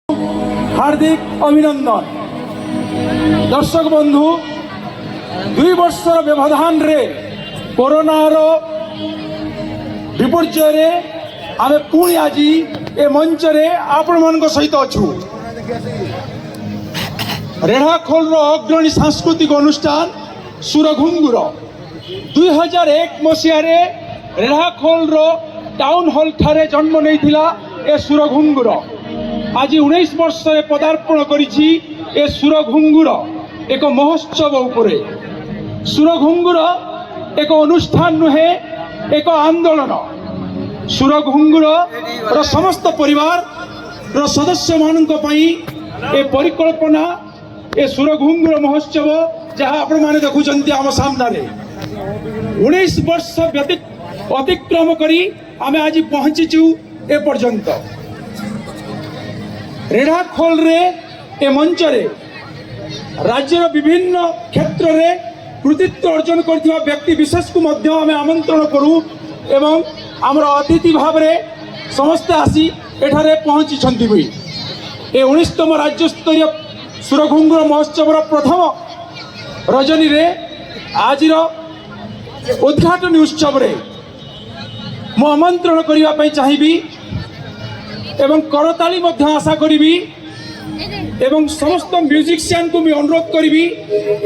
हार्दिक अभिनंदन। दर्शक बंधु 2 वर्षर व्यवधान रे कोरोनार विपर्यय आम पुणी आज ए मंच रे आपण मान सहित अच्छू। रेढ़ाखोल अग्रणी सांस्कृतिक अनुष्ठान सुरघुंगुर 2001 मसीह रेढ़ाखोल टाउन हॉल ठारे जन्म नहीं ए सुरघुंगुर आज 19 वर्ष पदार्पण करिछि। ए सुरघुंगुर एक महोत्सव उपरे। सुरघुंगुर एक अनुष्ठान नुहे, एक आंदोलन। सुरघुंगुर समस्त परिवार सदस्य मानक पई ए परिकल्पना ए सुरघुंगुर महोत्सव जहाँ आपण माने देखुचंती आम सामने 19 वर्ष अतिक्रम करी आमे आज पहुंचीचु ए पर्यंत। रेढ़ाखोल रे ए मंच रे राज्यर विभिन्न क्षेत्र रे कृतित्व अर्जन करथिबा व्यक्ति विशेष को मध्य आमे आमंत्रण करू एवं आमर अतिथि भाव रे समस्ते आसी एठारे पहुंची छंती हुई। ए 19तम राज्य स्तरीय सुरघुंगुर महोत्सव प्रथम रजनी रे आज उद्घाटन उत्सव रे मु आमंत्रण करिवा पई चाहिबी एवं करताली मध्य आशा करी एवं समस्त म्यूजिशियन को भी अनुरोध करी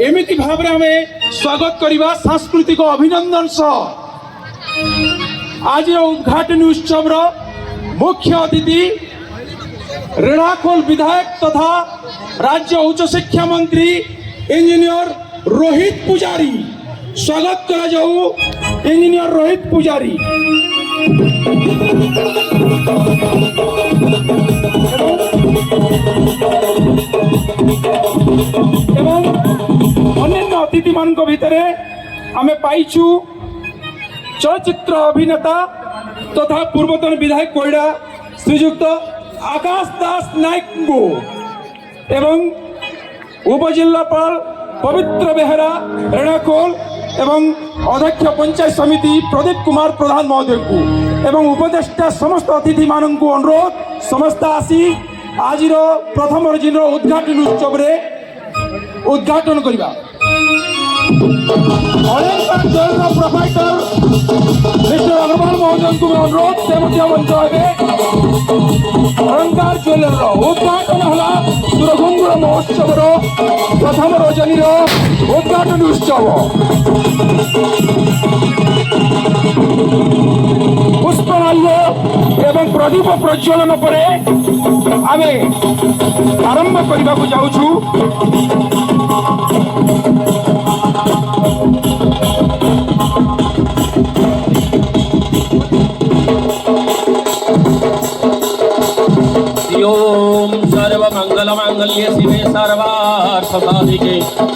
एमिति भाव में हमें स्वागत करवा सांस्कृतिक अभिनंदन सह आज उद्घाटन उत्सव मुख्य अतिथि रेढ़ाखोल विधायक तथा राज्य उच्च शिक्षा मंत्री इंजीनियर रोहित पुजारी। स्वागत करा जाऊ इंजीनियर रोहित पुजारी। एवं अन्य अतिथि मान भितर आमे पाइछु चलचित्र अभिनेता तथा पूर्वतन विधायक कोइडा श्रीयुक्त आकाश दास नायक को एवं उपजिल्लापाल पवित्र बेहरा रेढ़ाखोल एवं अध्यक्ष पंचायत समिति प्रदीप कुमार प्रधान महोदय को एवं उपदेष्टा समस्त अतिथि मान को अनुरोध समस्त आसी आज प्रथम दिन उद्घाटन उत्सव रे उद्घाटन करवा। प्रोफाइटर मिस्टर अग्रवाल महोदय को अनुरोध से मंच अलंकार ज्वेलर उद्घाटन होला। सुरघुंगुर महोत्सव प्रथम रजनी उद्घाटन उत्सव पुष्पमाल्य एवं प्रदीप प्रज्वलन पर आमे आरंभ करने को जाऊँ। ओम सर्वमंगल मांगल्ये शिवे सर्वार्थ साधिके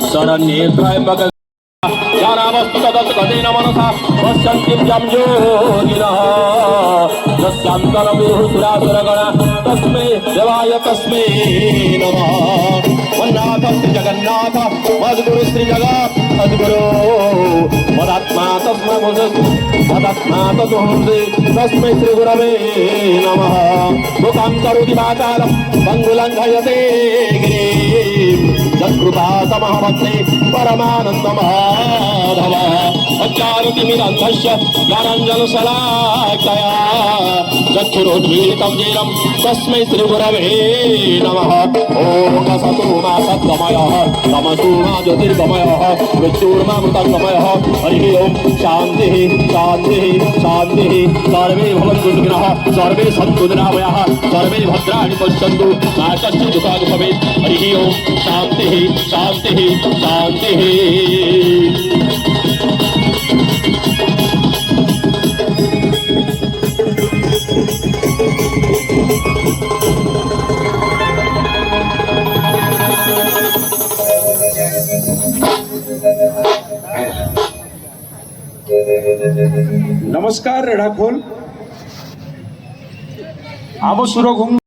शरण्ये त्र्यंबके ज्ञानावस्तु तदत्कतेन मनसा पश्यन्तीं यं योगिनः यस्यान्तरं सुरासुरगणा तस्मै देवाय तस्मै नमः। वन्नाथ श्री जगन्नाथ मद्गुरु श्री जगत् सद्गुरु मदात्मा तस्मै मदात्मा तस्मै श्री गुरवे नमः। मुखं करोति वाचालं पङ्गुलङ्घयते गिरिं यत्कृपा तमः वन्दे परमानन्दमाधव। अज्ञानतिमिरन्धस्य ज्ञानाञ्जनशलाकया चक्षुरुद्मीलितं येनं तस्मै श्रीगुरवे नमः। ॐ असतो मा सद्गमयः तमसो मा ज्योतिर्गमयः मृत्युर्मामृतङ्गमयः। हरिः ओं शान्तिः शान्तिः शान्तिः। सर्वे भवन्तु सुखिनः सर्वे सन्तु निरामयाः सर्वे भद्राणि पश्यन्तु मा कश्चित् दुःखात् भवेत्। हरिः ओं शान्तिः शान्तिः शान्तिः। नमस्कार रेढ़ाखोल आम सुरघुंगुर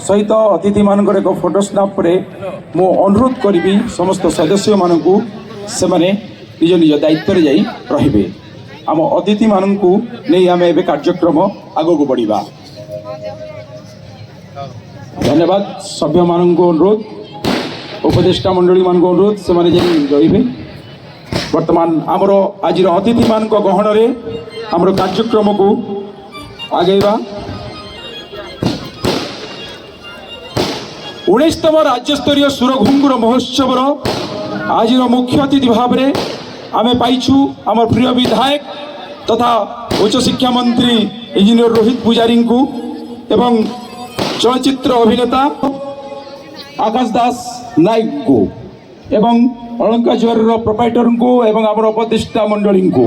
सहित अतिथि मान एक फोटो स्नाप मु अनुरोध करी समस्त सदस्य मानक से निज निज दायित्व रे जाई रहिबे। आम अतिथि मानक नहीं आम ए कार्यक्रम आग को बढ़ा। धन्यवाद सभ्य मान अनुरोध उपदेष्टा मंडली मान अनुरोध से रे वर्तमान आमर आज अतिथि मान गहन आमर कार्यक्रम को आगेवा 19तम राज्यस्तरीय सुरघुंगुर महोत्सव आज मुख्य अतिथि भाव में आम पाइछु आम प्रिय विधायक तथा उच्च शिक्षा मंत्री इंजीनियर रोहित पुजारी को एवं चलचित्र अभिनेता आकाश दास नायक को एवं अलंका ज्वेलर प्रोप्राइटर को एवं आम उपदेष्टा मंडली को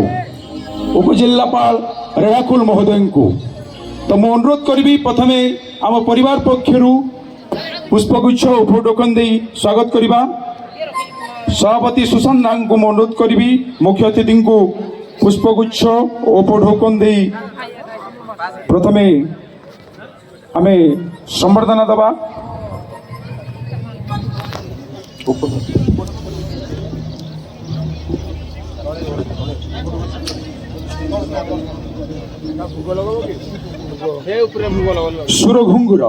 उपजिल्लापाल रेणाकुल महोदय को तो मु अनुरोध करी प्रथमे आम परिवार पक्षर पुष्पगुच्छ उपटोकन दे स्वागत करवा सभापति सुशांत नाग को अनुरोध करी मुख्य अतिथि को पुष्पगुच्छ उपटोकन दे प्रथमे आम संबर्धना दबा सुरघुंगुर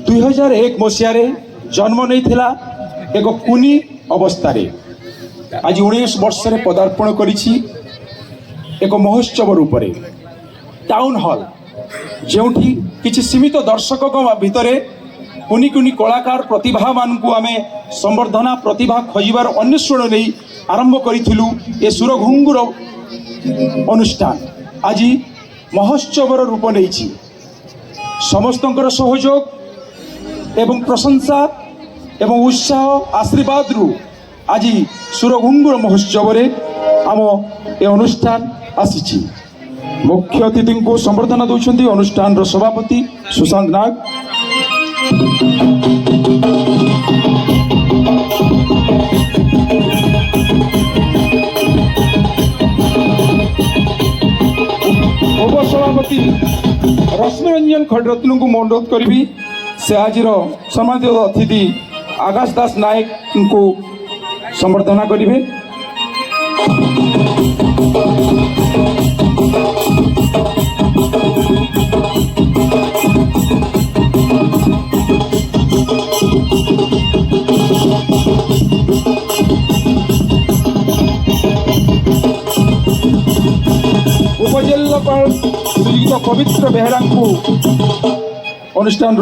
2001 मसीह जन्म नहीं थिला एक कुनी अवस्था आज 19 वर्ष रे पदार्पण करिछि एक महोत्सव रूप में टाउन हॉल जोठी किछि सीमित दर्शक भितर कुनी कुनी कलाकार प्रतिभा मान को आम संवर्धना प्रतिभा खोजार अन्वेषण नहीं आरंभ करूँ ए सुरघुंगुर अनुष्ठान आज महोत्सवर रूप नहीं समस्त सहयोग एवं प्रशंसा एवं उत्साह आशीर्वाद रु आज सुरघुंगुर महोत्सव आम ए अनुष्ठान आसी मुख्य अतिथि को संबर्धना दौरान अनुष्ठान सभापति सुशांत नाग उपसभापति रश्मिरंजन खड़रत्न को अनुरोध करी से आज सम्मानित अतिथि आकाश दास नायक को संबर्धना करेंगे। उपजिल्लापाल श्रीयुक्त पवित्र बेहरा को अनुष्ठान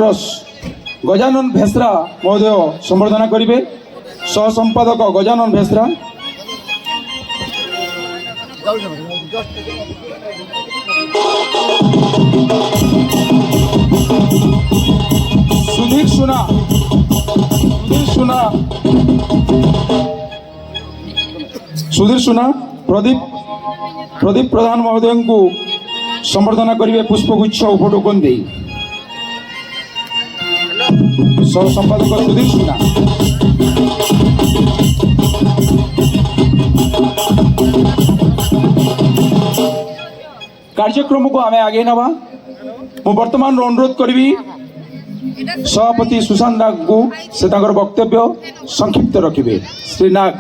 गजानन भेसरा महोदय संबर्धना करेंगे। सह संपादक गजानन भेसरा सुधीर सुना प्रदीप प्रधान महोदय को संबर्धना करेंगे पुष्पगुच्छ उपटोकन दे सह संपादक सुधीर सुना कार्यक्रम को आम आगे नवा मु वर्तमान अनुरोध करी सभापति सुशांत नाग को से वक्तव्य संक्षिप्त रखिए। श्री नाग